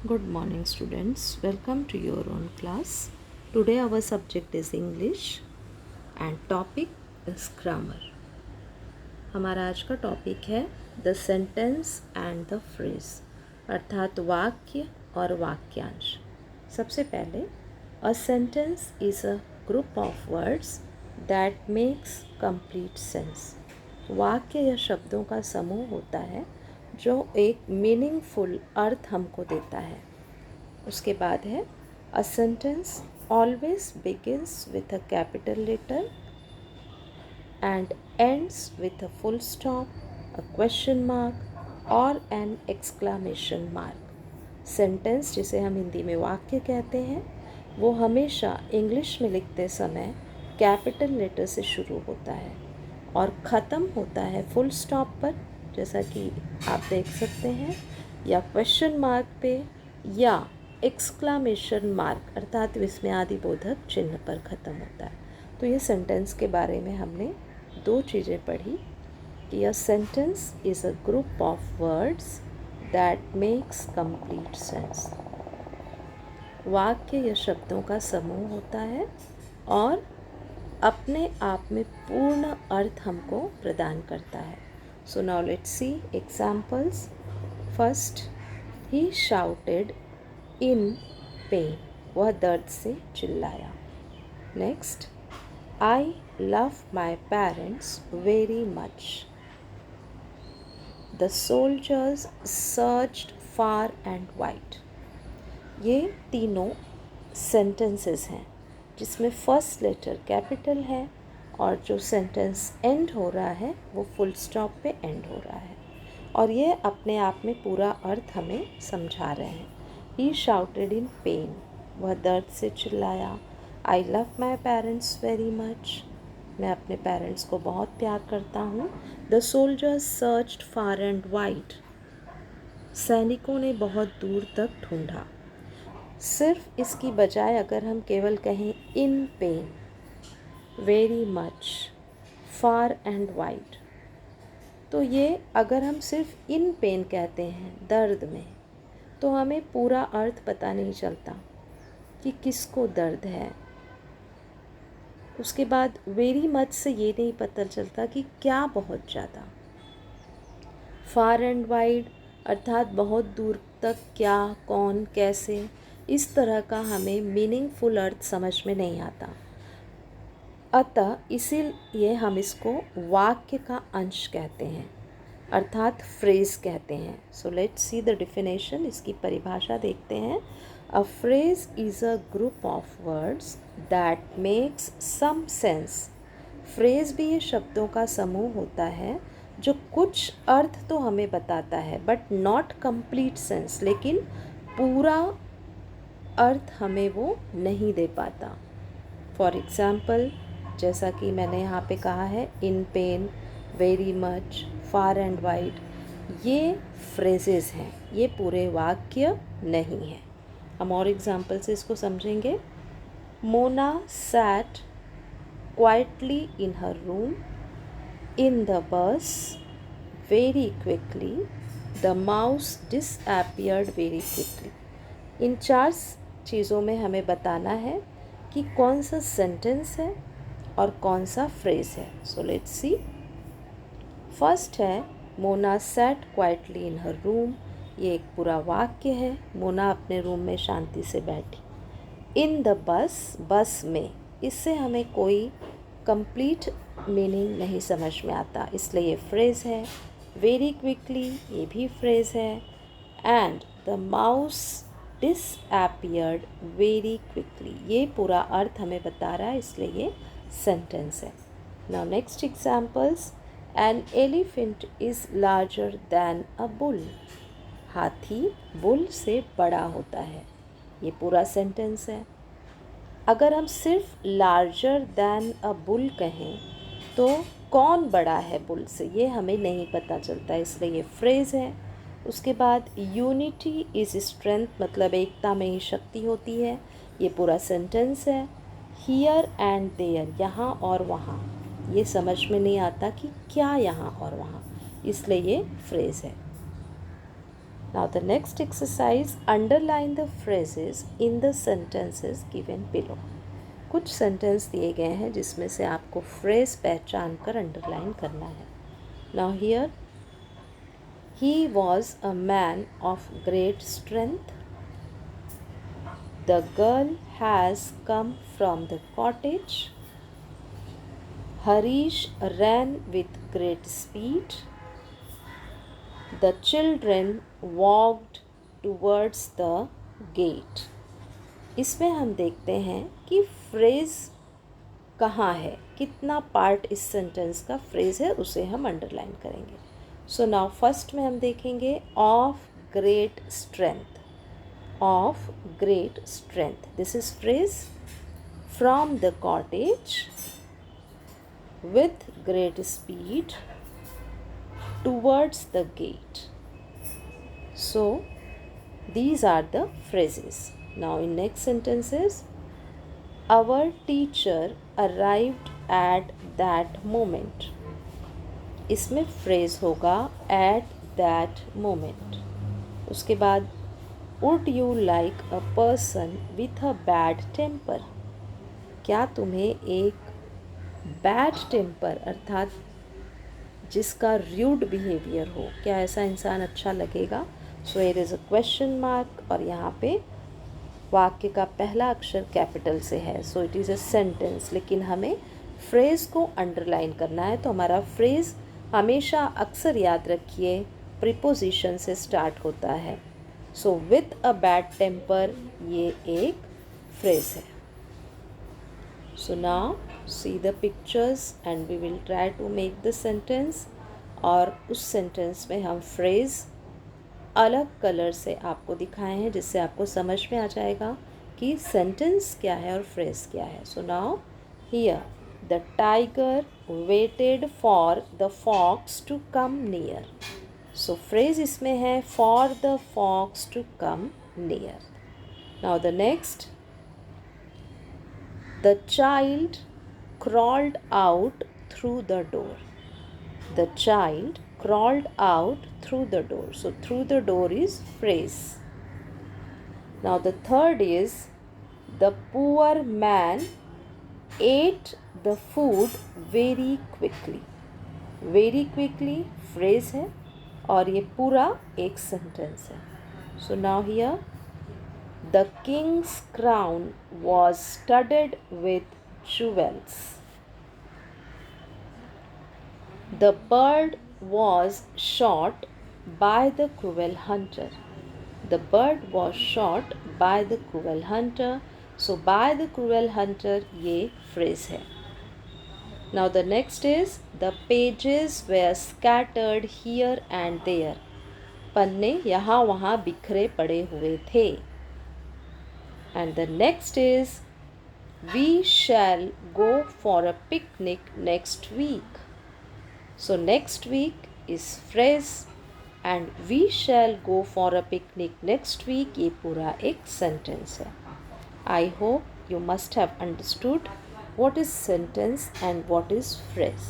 Good morning, students. Welcome to your own class. Today, our subject is English and topic is grammar. हमारा आज का topic है the sentence and the phrase, अर्थात वाक्य और वाक्यांश. सबसे पहले, a sentence is a group of words that makes complete sense. वाक्य या शब्दों का समूह होता है जो एक मीनिंगफुल अर्थ हमको देता है. उसके बाद है a sentence always begins with a capital letter and ends with a full stop, a question mark और an exclamation mark. सेंटेंस, जिसे हम हिंदी में वाक्य कहते हैं, वो हमेशा इंग्लिश में लिखते समय कैपिटल लेटर से शुरू होता है और ख़त्म होता है फुल स्टॉप पर, जैसा कि आप देख सकते हैं, या क्वेश्चन मार्क पे या एक्सक्लामेशन मार्क अर्थात विस्मयादिबोधक चिन्ह पर ख़त्म होता है. तो ये सेंटेंस के बारे में हमने दो चीज़ें पढ़ी कि a sentence is a group of words that makes complete sense. वाक्य या शब्दों का समूह होता है और अपने आप में पूर्ण अर्थ हमको प्रदान करता है. So now let's see examples. First, he shouted in pen. वह दर्द से चिल्लाया. Next, I love my parents very much. The soldiers searched far and wide. ये तीनों सेंटेंसेस हैं जिसमें फर्स्ट लेटर कैपिटल है और जो सेंटेंस एंड हो रहा है वो फुल स्टॉप पे एंड हो रहा है और ये अपने आप में पूरा अर्थ हमें समझा रहे हैं. He shouted in pain. वह दर्द से चिल्लाया. I love my parents very much. मैं अपने पेरेंट्स को बहुत प्यार करता हूँ. The soldiers searched far and wide. सैनिकों ने बहुत दूर तक ढूंढा. सिर्फ इसकी बजाय अगर हम केवल कहें इन pen, very much, far and wide, तो ये अगर हम सिर्फ इन पेन कहते हैं दर्द में, तो हमें पूरा अर्थ पता नहीं चलता कि किसको दर्द है. उसके बाद वेरी मच से ये नहीं पता चलता कि क्या बहुत ज़्यादा. फार एंड वाइड अर्थात बहुत दूर तक, क्या, कौन, कैसे, इस तरह का हमें मीनिंगफुल अर्थ समझ में नहीं आता. अतः इसीलिए हम इसको वाक्य का अंश कहते हैं अर्थात फ्रेज कहते हैं. So let's see the definition. इसकी परिभाषा देखते हैं. A phrase is a group of words that makes some sense. Phrase भी ये शब्दों का समूह होता है जो कुछ अर्थ तो हमें बताता है बट नॉट कंप्लीट सेंस, लेकिन पूरा अर्थ हमें वो नहीं दे पाता. फॉर एग्ज़ाम्पल, जैसा कि मैंने यहाँ पे कहा है, इन pen, very much, far and wide, ये फ्रेजेस हैं, ये पूरे वाक्य नहीं हैं. हम और एग्जाम्पल से इसको समझेंगे. Mona sat quietly in her room. In the bus very quickly. The mouse disappeared very quickly. इन चार चीज़ों में हमें बताना है कि कौन सा सेंटेंस है और कौन सा फ्रेज है. सो लेट्स सी. फर्स्ट है Mona sat quietly in her room. ये एक पूरा वाक्य है. मोना अपने रूम में शांति से बैठी. इन द बस, बस में, इससे हमें कोई कंप्लीट मीनिंग नहीं समझ में आता, इसलिए ये फ्रेज है. वेरी क्विकली, ये भी फ्रेज है. And the mouse disappeared very quickly, ये पूरा अर्थ हमें बता रहा है, इसलिए ये सेंटेंस है. Now next examples. An elephant is larger than a bull. हाथी बुल से बड़ा होता है, ये पूरा सेंटेंस है. अगर हम सिर्फ लार्जर दैन अ बुल कहें तो कौन बड़ा है बुल से, ये हमें नहीं पता चलता, इसलिए ये फ्रेज है. उसके बाद यूनिटी इज़ स्ट्रेंथ, मतलब एकता में ही शक्ति होती है, ये पूरा सेंटेंस है. हियर एंड देयर, यहाँ और वहाँ, ये समझ में नहीं आता कि क्या यहाँ और वहाँ, इसलिए ये फ्रेज है. Now the next exercise, underline the phrases in the sentences given below. कुछ सेंटेंस दिए गए हैं जिसमें से आपको फ्रेज पहचान कर अंडरलाइन करना है. Now here, he was a man of great strength. The girl has come from the cottage. Harish ran with great speed. The children walked towards the gate. इसमें हम देखते हैं कि फ्रेज़ कहाँ है, कितना पार्ट इस सेंटेंस का फ्रेज़ है, उसे हम अंडरलाइन करेंगे. सो नाउ फर्स्ट में हम देखेंगे of great strength. Of great strength, this is phrase. From the cottage, with great speed, towards the gate. So these are the phrases. Now in next sentences, our teacher arrived at that moment. इसमें phrase होगा at that moment. उसके बाद, would you like a person with a bad temper? क्या तुम्हें एक bad temper अर्थात जिसका rude behaviour हो, क्या ऐसा इंसान अच्छा लगेगा? So it is a question mark और यहाँ पे वाक्य का पहला अक्षर कैपिटल से है. So it is a sentence, लेकिन हमें फ्रेज़ को अंडरलाइन करना है. तो हमारा फ्रेज़ हमेशा अक्सर याद रखिए प्रीपोजिशन से स्टार्ट होता है. So with a bad temper, ये एक फ्रेज़ है. So now see the pictures and we will try to make the sentence. और उस सेंटेंस में हम फ्रेज़ अलग कलर से आपको दिखाए हैं जिससे आपको समझ में आ जाएगा कि सेंटेंस क्या है और फ्रेज़ क्या है. So now here, the tiger waited for the fox to come near. So phrase इसमें है for the fox to come near. Now the next, the child crawled out through the door. The child crawled out through the door. So through the door is phrase. Now the third is, the poor man ate the food very quickly. Very quickly phrase है और ये पूरा एक sentence है. So now here, the king's crown was studded with jewels. The bird was shot by the cruel hunter. The bird was shot by the cruel hunter. So by the cruel hunter, ये phrase है. Now the next is, the pages were scattered here and there. पन्ने यहाँ वहाँ बिखरे पड़े हुए थे. And the next is, we shall go for a picnic next week. So next week is phrase and we shall go for a picnic next week, ये पूरा एक sentence है. I hope you must have understood what is sentence and what is phrase.